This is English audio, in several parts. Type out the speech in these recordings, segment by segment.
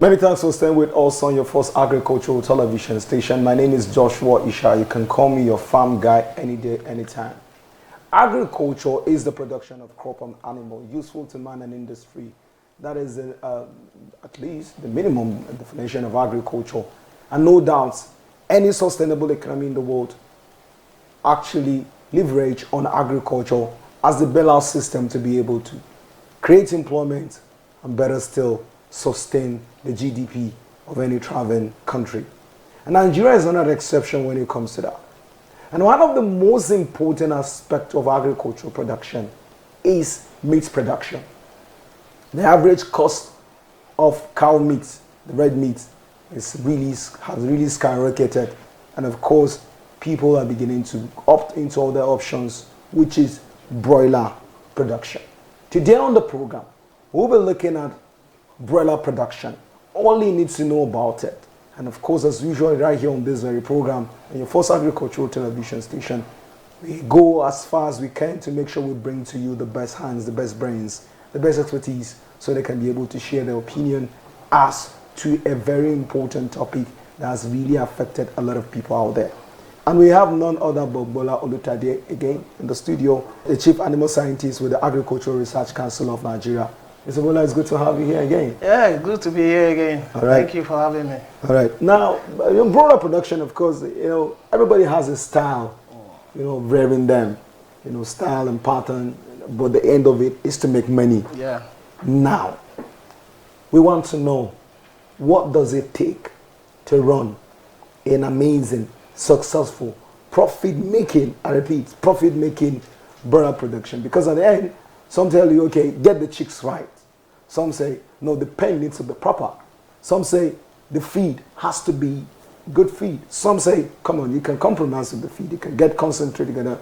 Many thanks for staying with us on your first agricultural television station. My name is Joshua Isha. You can call me your farm guy any day, anytime. Agriculture is the production of crop and animal useful to man and industry. That is at least the minimum definition of agriculture. And no doubt, any sustainable economy in the world actually leverage on agriculture as the bailout system to be able to create employment and better still sustain the GDP of any traveling country. And Nigeria is not an exception when it comes to that. And one of the most important aspects of agricultural production is meat production. The average cost of cow meat, the red meat, has really skyrocketed. And of course, people are beginning to opt into other options, which is broiler production. Today on the program, we'll be looking at broiler production, all you need to know about it. And of course, as usual, right here on this very program, on your first agricultural television station, we go as far as we can to make sure we bring to you the best hands, the best brains, the best expertise, so they can be able to share their opinion as to a very important topic that has really affected a lot of people out there. And we have none other but Bola Olutade again in the studio, the Chief Animal Scientist with the Agricultural Research Council of Nigeria. Mr. Bola, it's good to have you here again. Yeah, good to be here again. All right. Thank you for having me. All right. Now, broiler production, of course, everybody has a style, rearing them, style and pattern, but the end of it is to make money. Yeah. Now, we want to know, what does it take to run an amazing, successful, profit-making, I repeat, profit-making broiler production? Because at the end, some tell you, okay, get the chicks right. Some say, no, the pen needs to be proper. Some say the feed has to be good feed. Some say, come on, you can compromise with the feed. You can get concentrated together.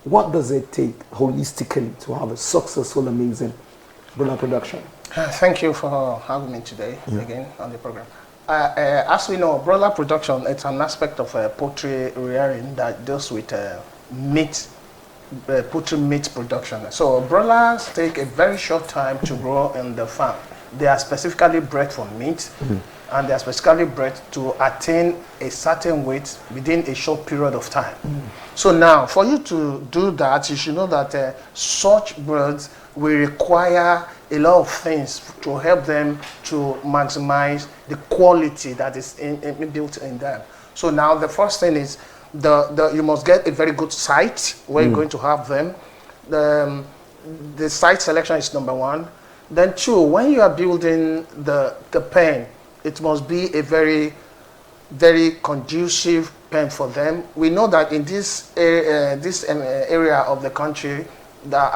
What does it take holistically to have a successful, amazing broiler production? Thank you for having me today again on the program. As we know, broiler production, it's an aspect of poultry rearing that deals with poultry meat production. So broilers take a very short time to grow in the farm. They are specifically bred for meat, and they are specifically bred to attain a certain weight within a short period of time. So now, for you to do that, you should know that such birds will require a lot of things to help them to maximize the quality that is built in them. So now the first thing is you must get a very good site where you're going to have them. The site selection is number one. Then two, when you are building the pen, it must be a very, very conducive pen for them. We know that in this area of the country, that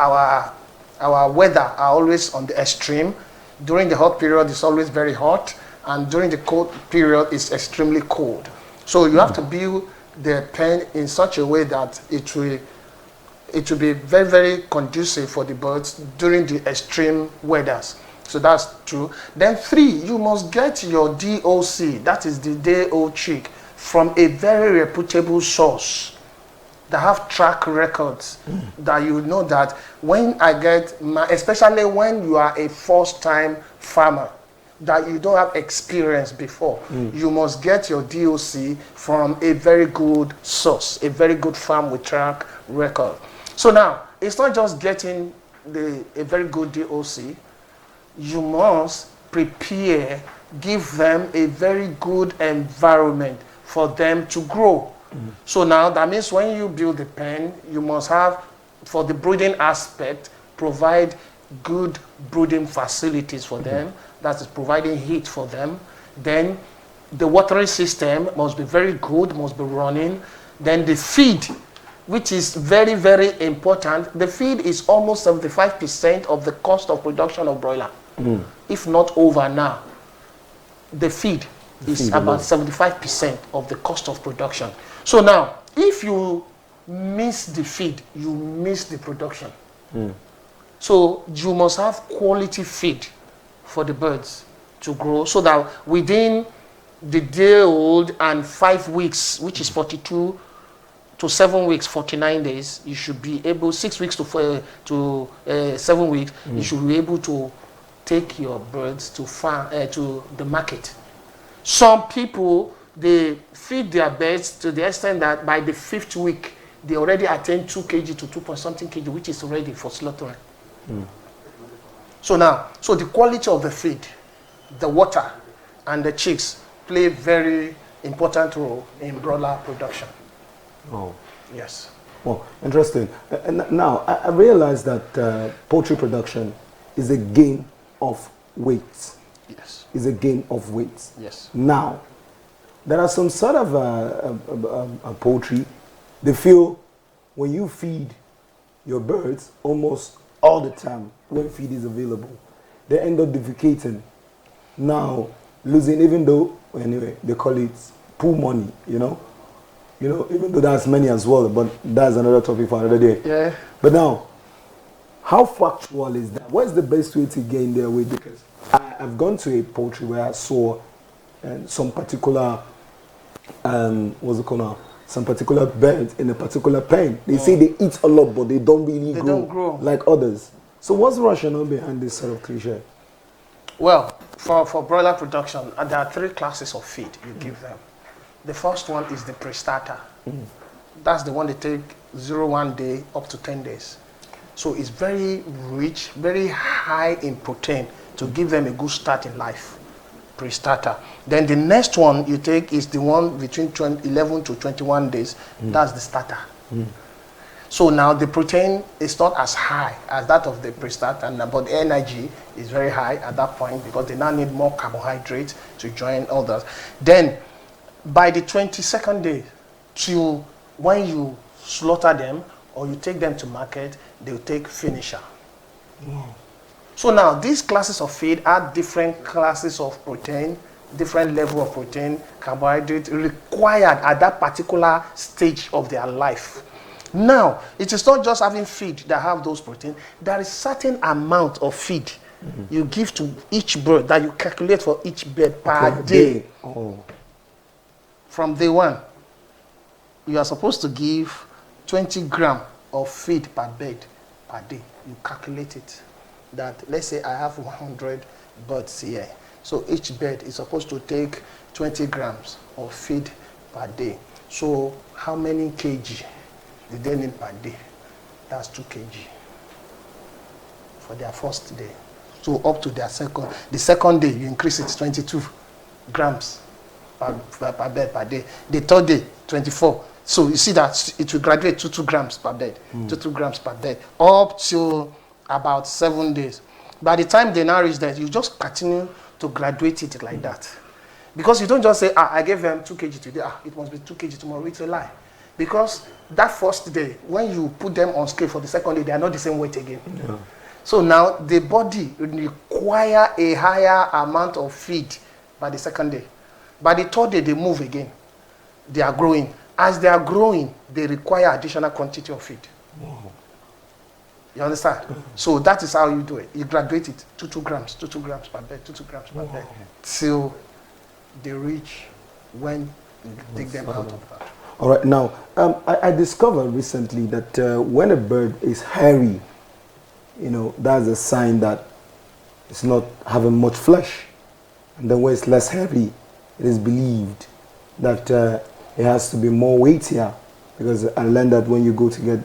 our weather are always on the extreme. During the hot period, it's always very hot, and during the cold period, it's extremely cold. So you have to build the pen in such a way that it will be very, very conducive for the birds during the extreme weathers. So that's true. Then three, you must get your DOC, that is the day-old chick, from a very reputable source that have track records, that you know that when I get, especially when you are a first-time farmer, that you don't have experience before, you must get your DOC from a very good source, a very good farm with track record. So now, it's not just getting a very good DOC, you must prepare, give them a very good environment for them to grow. So now, that means when you build the pen, you must have, for the breeding aspect, provide good brooding facilities for them, that is providing heat for them. Then the watering system must be very good, must be running. Then the feed, which is very, very important. The feed is almost 75% of the cost of production of broiler, if not over now. The feed is about 75% of the cost of production. So now, if you miss the feed, you miss the production. So you must have quality feed for the birds to grow, so that within the day-old and 5 weeks, which is 42 to 7 weeks, 49 days, you should be able, 6 weeks to 7 weeks, you should be able to take your birds to to the market. Some people, they feed their birds to the extent that by the 5th week, they already attain 2 kg to 2 point something kg, which is ready for slaughtering. So now, the quality of the feed, the water, and the chicks play very important role in broiler production. Oh. Yes. Well, interesting. And now, I realize that poultry production is a game of weight. Yes. Is a game of weight. Yes. Now, there are some sort of poultry, they feel when you feed your birds almost all the time when feed is available, they end up defecating. Now, losing, even though, anyway, they call it pool money, you know, even though that's many as well, but that's another topic for another day. Yeah. But now, how factual is that? What is the best way to gain their weight? Because I've gone to a poultry where I saw some particular, what's it called now? Some particular birds in a particular pen. They say they eat a lot, but they don't really grow like others. So what's the rationale behind this sort of cliche? Well, for broiler production, there are 3 classes of feed you give them. The first one is the pre-starter. That's the one they take 0-1 day up to 10 days. So it's very rich, very high in protein to give them a good start in life. Pre-starter. Then the next one you take is the one between 11 to 21 days. That's the starter. So now the protein is not as high as that of the pre-starter, but the energy is very high at that point because they now need more carbohydrates to join others. Then by the 22nd day till when you slaughter them or you take them to market, they'll take finisher. So now these classes of feed are different classes of protein, different level of protein, carbohydrate required at that particular stage of their life. Now, it is not just having feed that have those protein. There is certain amount of feed you give to each bird that you calculate for each bird per day. Oh. From day 1, you are supposed to give 20 grams of feed per bird per day. You calculate it. That, let's say I have 100 birds here. So each bird is supposed to take 20 grams of feed per day. So how many kg did they need per day? That's 2 kg for their first day. So up to their the second day, you increase it 22 grams per bird per day. The third day, 24. So you see that it will graduate to 2 grams per bird, 2 grams per bird, up to about 7 days. By the time they now reach that, you just continue to graduate it like that. Because you don't just say, I gave them 2 kg today, it must be 2 kg tomorrow. It's a lie. Because that first day, when you put them on scale for the second day, they are not the same weight again. Yeah. So now the body require a higher amount of feed by the second day. By the third day, they move again. They are growing. As they are growing, they require additional quantity of feed. Wow. You understand? So that is how you do it. You graduate it 2 grams, 2 grams per bed, 2 grams per bed, till they reach when you take them out of that. All right. Now, I discovered recently that when a bird is hairy, that's a sign that it's not having much flesh. And then when it's less hairy, it is believed that it has to be more weightier. Because I learned that when you go to get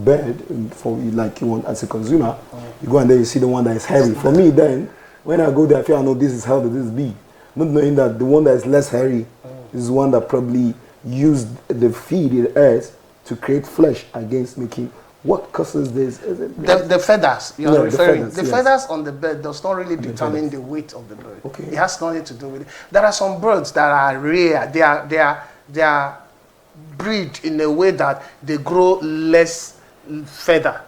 bird for like you want as a consumer, you go and then you see the one that is hairy. For me, then when I go there, I feel I know this is healthy, this is big. Not knowing that the one that is less hairy is one that probably used the feed it has to create flesh against making. What causes this? Is it the feathers you are referring. The yes. Feathers on the bird does not really determine the weight of the bird. Okay. It has nothing to do with it. There are some birds that are rare. They are breed in a way that they grow less feather.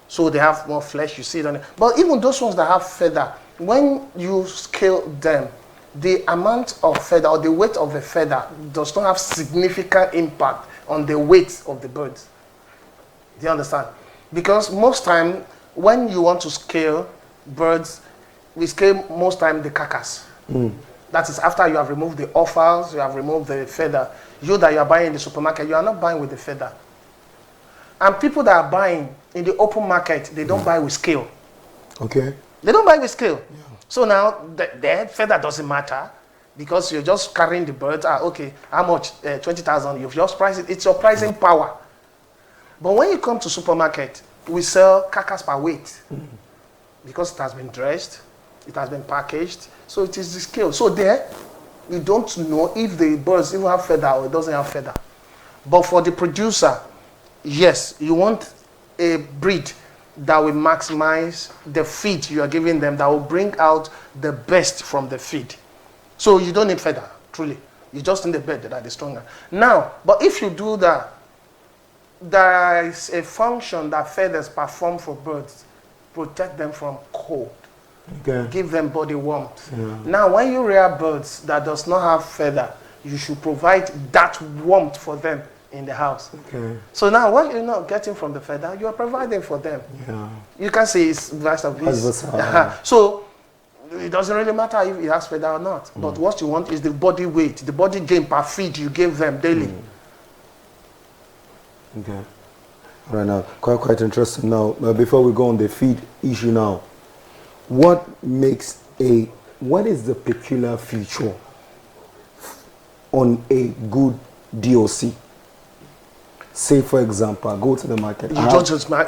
So they have more flesh, you see it on it. But even those ones that have feather, when you scale them, the amount of feather or the weight of the feather does not have significant impact on the weight of the birds. Do you understand? Because most time when you want to scale birds, we scale most time the carcass. That is after you have removed the offals, you have removed the feather. You that you are buying in the supermarket, you are not buying with the feather. And people that are buying in the open market, they don't buy with scale. Okay. They don't buy with scale. Yeah. So now the feather doesn't matter because you're just carrying the birds. Okay, how much? 20,000. You've just priced it. It's your pricing power. But when you come to supermarket, we sell carcass per weight because it has been dressed, it has been packaged, so it is the scale. So there, you don't know if the birds even have feather or it doesn't have feather. But for the producer, yes, you want a breed that will maximize the feed you are giving them, that will bring out the best from the feed. So you don't need feather, truly. You just need the bird that is stronger. Now, but if you do that, there is a function that feathers perform for birds. Protect them from cold. Okay. Give them body warmth. Yeah. Now, when you rear birds that does not have feather, you should provide that warmth for them in the house. Okay. So now, what you're not getting from the feather, you are providing for them. Yeah. You can say it's vice versa. So it doesn't really matter if it has feather or not. But what you want is the body weight, the body gain per feed you give them daily. Okay. Right now, quite interesting. Now, before we go on the feed issue now, what is the peculiar feature on a good DOC? Say, for example, I go to the market.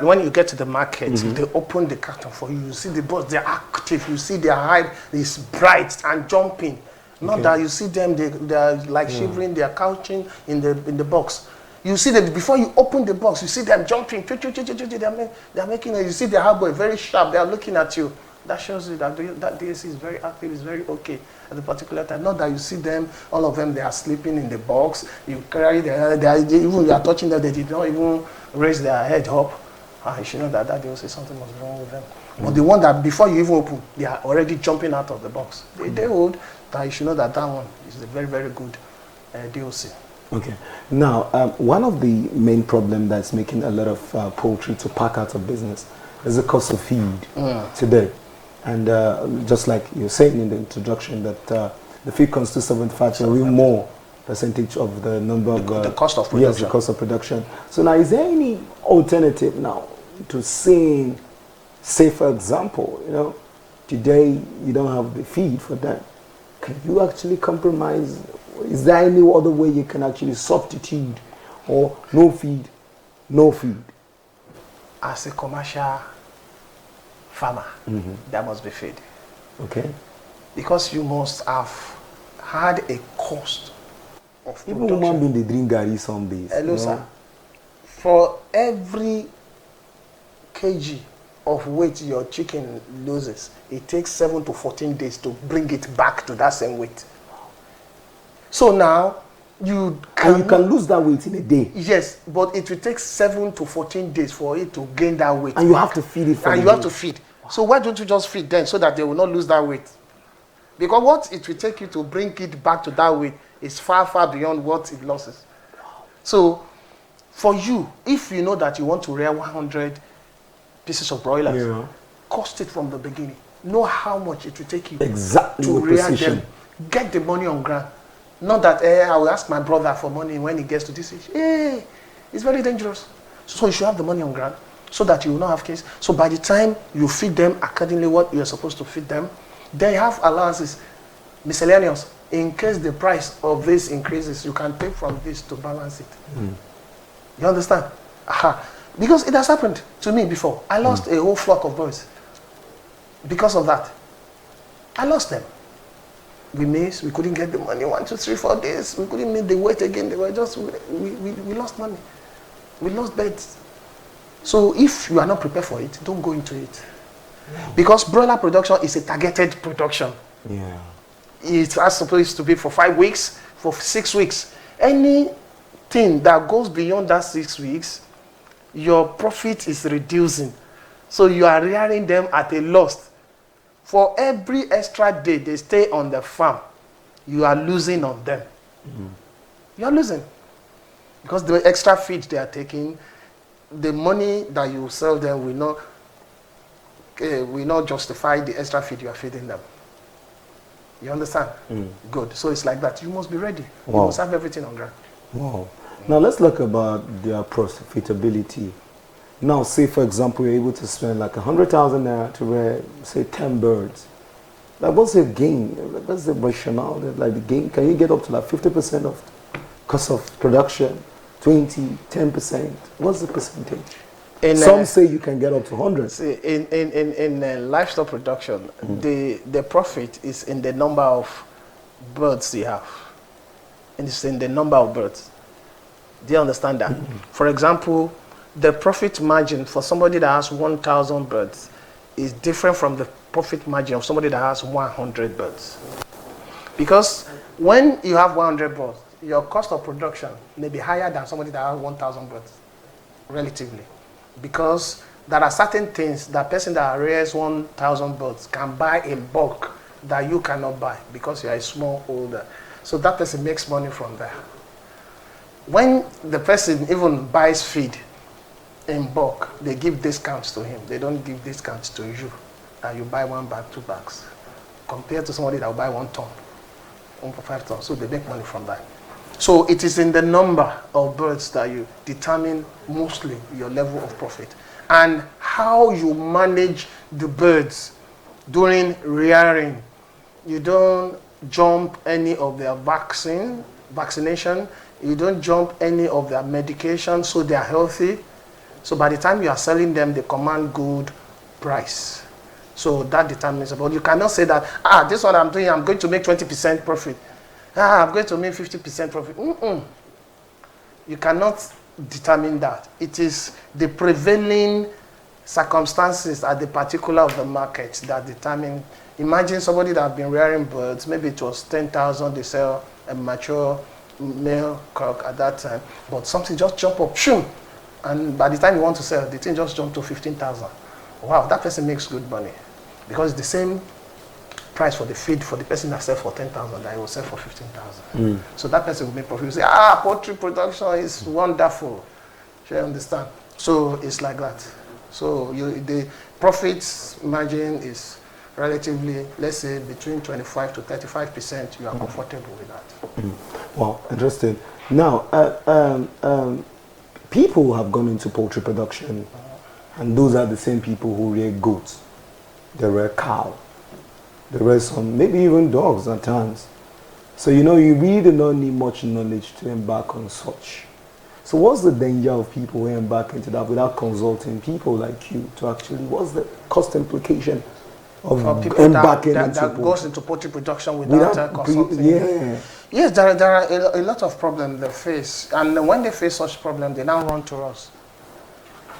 When you get to the market, they open the carton for you. You see the birds, they're active. You see their hide is bright and jumping. Not that you see them, they're like shivering, they're couching in the box. You see them before you open the box. You see them jumping. They're making it. You see the harbor very sharp. They are looking at you. That shows you that DSC is very active. Is very okay at a particular time. Not that you see them. All of them they are sleeping in the box. You carry even you are touching them. They did not even raise their head up. You should know that DSC something was wrong with them. But the one that before you even open, they are already jumping out of the box. They hold that you should know that one is a very very good DOC. Okay. Now, one of the main problems that's making a lot of poultry to pack out of business is the cost of feed today. And just like you're saying in the introduction, that the feed constitutes 75% or even more percentage of the number of the cost of production. Yes, the cost of production. So now, is there any alternative now to saying, say for example, today you don't have the feed for that? Can you actually compromise? Is there any other way you can actually substitute, or no feed, no feed? As a commercial farmer, there must be feed. Okay. Because you must have had a cost of production. Even woman being the drink garri some days. Hello, sir. For every kg of weight your chicken loses, it takes 7 to 14 days to bring it back to that same weight. So now, you can lose that weight in a day. Yes, but it will take 7 to 14 days for it to gain that weight. And you have to feed it. And you have to feed. So why don't you just feed them so that they will not lose that weight? Because what it will take you to bring it back to that weight is far, far beyond what it loses. So for you, if you know that you want to rear 100 pieces of broilers, cost it from the beginning. Know how much it will take you to rear them. Get the money on ground. Not that I will ask my brother for money when he gets to this age. Hey, it's very dangerous. So you should have the money on ground so that you will not have case. So by the time you feed them accordingly what you are supposed to feed them, they have allowances, miscellaneous. In case the price of this increases, you can take from this to balance it. You understand? Because it has happened to me before. I lost a whole flock of birds because of that. I lost them. We missed, we couldn't get the money 1, 2, 3, 4 days. We couldn't meet the weight again. They were just, we lost money. We lost beds. So if you are not prepared for it, don't go into it. Because broiler production is a targeted production. Yeah. It's supposed to be for 5 weeks, for 6 weeks. Anything that goes beyond that 6 weeks, your profit is reducing. So you are rearing them at a loss. For every extra day they stay on the farm, you are losing on them. You are losing. Because the extra feed they are taking, the money that you sell them will not justify the extra feed you are feeding them. You understand? Good. So it's like that. You must be ready. Wow. You must have everything on ground. Wow. Now let's look about their profitability. Now, say for example, you're able to spend like 100,000 naira to rear, say, 10 birds. Like, what's the gain? What's the rationale? Like, the gain, can you get up to like 50% of cost of production, 20, 10%? What's the percentage? Some say you can get up to 100. See, in livestock production, the profit is in the number of birds you have. And it's in the number of birds. Do you understand that? For example, the profit margin for somebody that has 1,000 birds is different from the profit margin of somebody that has 100 birds. Because when you have 100 birds, your cost of production may be higher than somebody that has 1,000 birds, relatively. Because there are certain things that person that rears 1,000 birds can buy in bulk that you cannot buy because you are a small holder. So that person makes money from there. When the person even buys feed in bulk, they give discounts to him. They don't give discounts to you that you buy 1 bag, 2 bags, compared to somebody that will buy 1 ton, 1.5 tons. So they make money from that. So it is in the number of birds that you determine mostly your level of profit, and how you manage the birds during rearing. You don't jump any of their vaccination. You don't jump any of their medication, so they are healthy. So by the time you are selling them, they command good price. So that determines. But you cannot say that, this one I'm doing, I'm going to make 20% profit. I'm going to make 50% profit. You cannot determine that. It is the prevailing circumstances at the particular of the market that determine. Imagine somebody that has been rearing birds, maybe it was 10,000, they sell a mature male cock at that time, but something just jump up, shoom, and by the time you want to sell, the thing just jumped to 15,000. Wow, that person makes good money, because it's the same price for the feed for the person that sells for 10,000 that he will sell for 15,000. So that person will make profit. You say, poultry production is wonderful. Do you understand? So it's like that. So the profits margin is relatively, let's say, between 25 to 35%. You are comfortable with that. Wow, interesting. Now, people have gone into poultry production, and those are the same people who rear goats, they rear cow, they rear some, maybe even dogs at times. So, you really do not need much knowledge to embark on such. So what's the danger of people who embark into that without consulting people like you to actually, what's the cost implication of embarking that goes into poultry production without consulting? Yes, there are a lot of problems they face, and when they face such problems, they now run to us.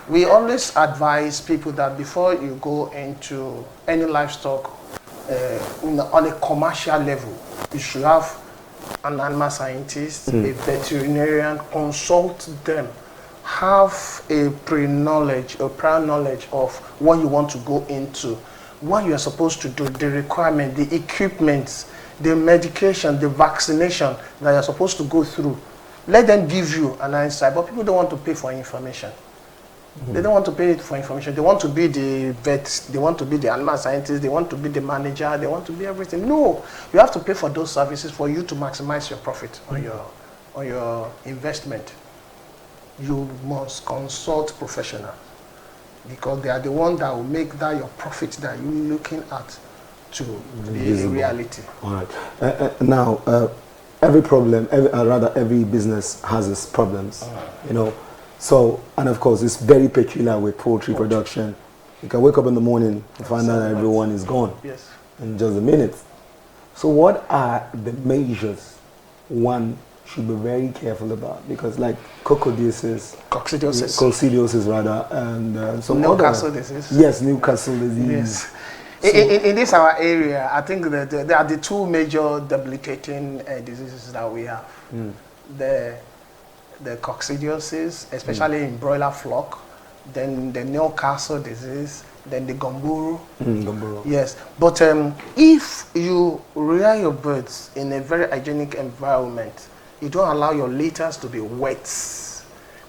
We always advise people that before you go into any livestock on a commercial level, you should have an animal scientist, a veterinarian, consult them, have a prior knowledge of what you want to go into, what you are supposed to do, the requirement, the equipment, the medication, the vaccination that you're supposed to go through. Let them give you an insight, but people don't want to pay for information. They don't want to pay for information. They want to be the vet, they want to be the animal scientist, they want to be the manager, they want to be everything. No, you have to pay for those services for you to maximize your profit on your investment. You must consult professionals, because they are the ones that will make that your profit that you're looking at to be a reality. All right. Now, every business has its problems, So, and of course, it's very peculiar with poultry production. You can wake up in the morning and find out that everyone is gone in just a minute. So what are the measures one should be very careful about? Because like coccidiosis rather, and some Newcastle disease. Yes, Newcastle disease. Yes. In this our area, I think that there are the two major debilitating diseases that we have. The coccidiosis, especially in broiler flock, then the Newcastle disease, then the gumboro. Yes, but if you rear your birds in a very hygienic environment, you don't allow your litters to be wet,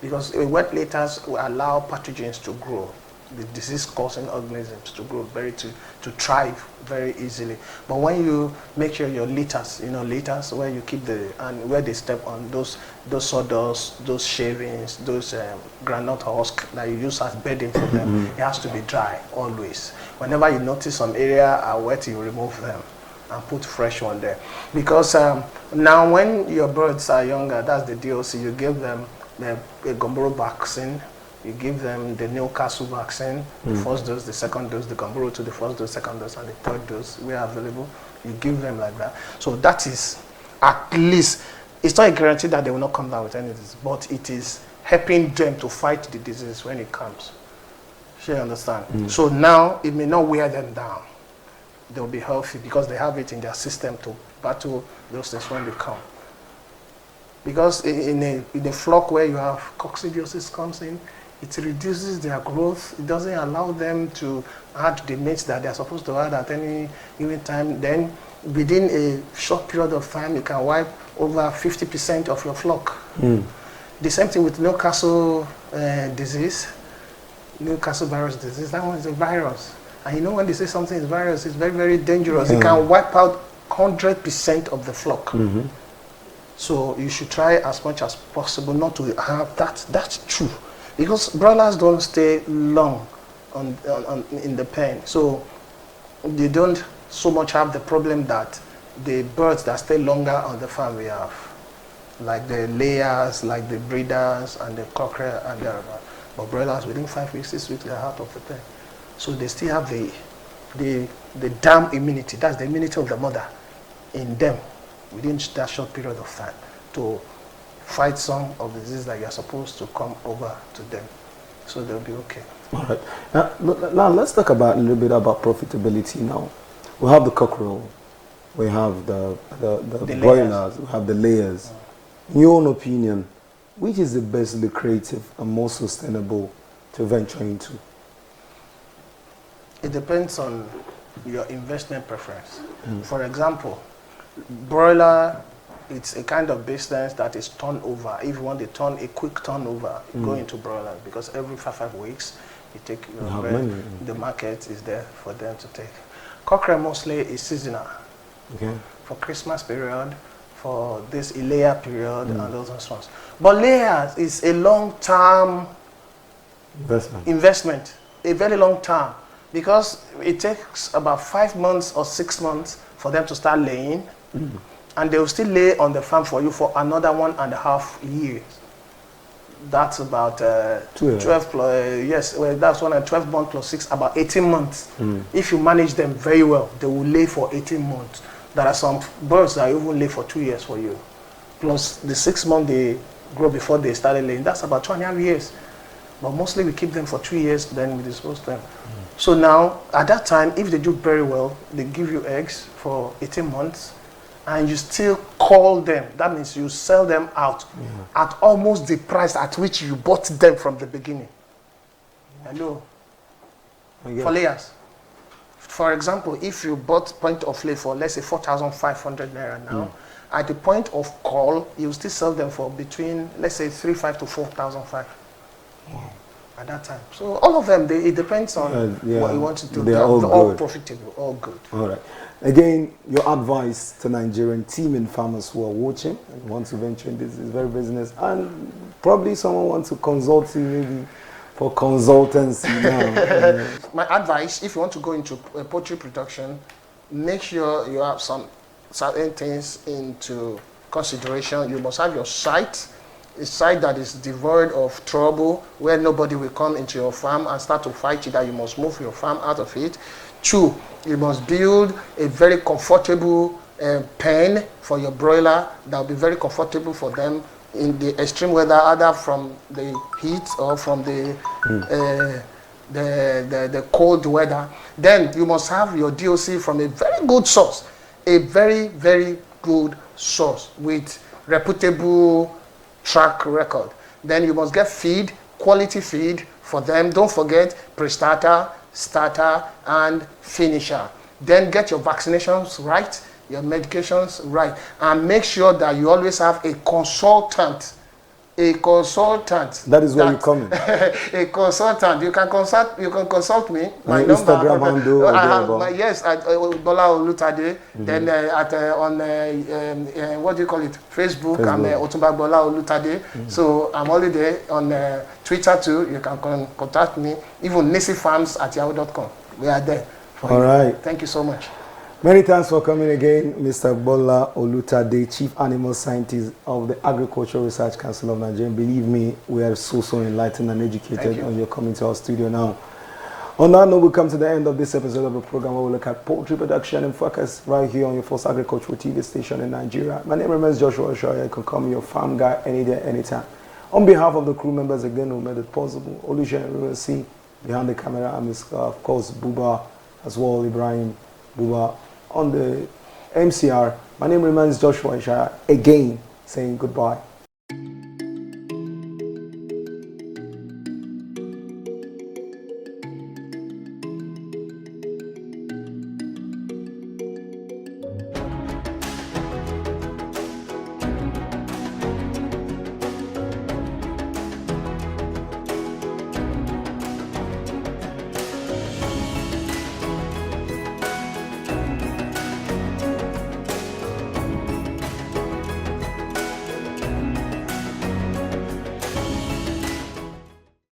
because wet litters will allow pathogens to grow. the disease-causing organisms to grow to thrive very easily. But when you make sure your litters, litters where you keep and where they step on those sawdust, those shavings, those groundnut husk that you use as bedding for them, it has to be dry always. Whenever you notice some area are wet, you remove them and put fresh one there. Because now when your birds are younger, that's the DOC, you give them the Gumboro vaccine. You give them the Newcastle vaccine, the first dose, the second dose, the Gumboro to the first dose, second dose, and the third dose we are available. You give them like that. So that is at least, it's not a guarantee that they will not come down with any disease, but it is helping them to fight the disease when it comes. You understand? So now it may not wear them down. They'll be healthy because they have it in their system to battle those things when they come. Because in a flock where you have coccidiosis comes in, it reduces their growth. It doesn't allow them to add the mates that they're supposed to add at any given time. Then within a short period of time, you can wipe over 50% of your flock. The same thing with Newcastle disease, Newcastle virus disease. That one is a virus. And when they say something is virus, it's very, very dangerous. It can wipe out 100% of the flock. So you should try as much as possible not to have that. That's true. Because broilers don't stay long in the pen. So they don't so much have the problem that the birds that stay longer on the farm we have. Like the layers, like the breeders, and the cockerel, and the other. But broilers, within 5 weeks, 6 weeks, they're out of the pen. So they still have the dam immunity. That's the immunity of the mother in them within that short period of time to fight some of the diseases that you're supposed to come over to them. So they'll be okay. All right. Now let's talk about a little bit about profitability now. We have the cockerel, we have the broilers, we have the layers. In your own opinion, which is the best lucrative and more sustainable to venture into? It depends on your investment preference. For example, broiler, it's a kind of business that is turnover. If you want a quick turnover, go into broiler because every 5 weeks you take your bread, the market is there for them to take. Cockerel mostly is seasonal. Okay. For Christmas period, for this Ilea period, and those ones. But layers is a long-term investment, a very long term, because it takes about 5 months or 6 months for them to start laying, and they will still lay on the farm for you for another 1.5 years. That's about 12 plus, yes, well, that's 12 months plus 6, about 18 months. If you manage them very well, they will lay for 18 months. There are some birds that even lay for 2 years for you. Plus the 6 months they grow before they started laying. That's about 2.5 years. But mostly we keep them for 2 years, then we dispose them. So now, at that time, if they do very well, they give you eggs for 18 months, and you still call them. That means you sell them out at almost the price at which you bought them from the beginning. Hello? For layers. For example, if you bought point of lay for, let's say, 4,500 naira now, at the point of call, you still sell them for between, let's say, 3,500 to 4,500. At that time. So all of them, it depends on what you want to do. They're all profitable, all good. All right. Again, your advice to Nigerian teaming farmers who are watching and want to venture in this very business, and probably someone wants to consult you maybe for consultancy now. My advice, if you want to go into poultry production, make sure you have some certain things into consideration. You must have your site, a site that is devoid of trouble, where nobody will come into your farm and start to fight you, that you must move your farm out of it. 2, you must build a very comfortable pen for your broiler that will be very comfortable for them in the extreme weather, either from the heat or from the cold weather. Then you must have your DOC from a very good source, a very, very good source with reputable track record. Then you must get feed, quality feed for them. Don't forget pre-starter, starter, and finisher. Then get your vaccinations right, your medications right, and make sure that you always have a consultant a consultant. That is where you come in. A consultant. You can consult me. My And number. Instagram handle. I have yes, at Bola Olutade. Then on what do you call it? Facebook. I'm Otumba Bola Olutade. So I'm already there on Twitter too. You can contact me. Even nisifarms@yahoo.com. We are there. All right. Thank you so much. Many thanks for coming again, Mr. Bola Olutade, Chief Animal Scientist of the Agricultural Research Council of Nigeria. Believe me, we are so enlightened and educated on your coming to our studio now. On that note, we come to the end of this episode of the program where we look at poultry production and focus right here on your first agricultural TV station in Nigeria. My name remains Joshua Oshaya. You can call me your farm guy any day, anytime. On behalf of the crew members again who made it possible, Olusha and Rusi, behind the camera, I'm of course Buba as well, Ibrahim Buba. On the MCR, my name remains Joshua Ishaya, again saying goodbye.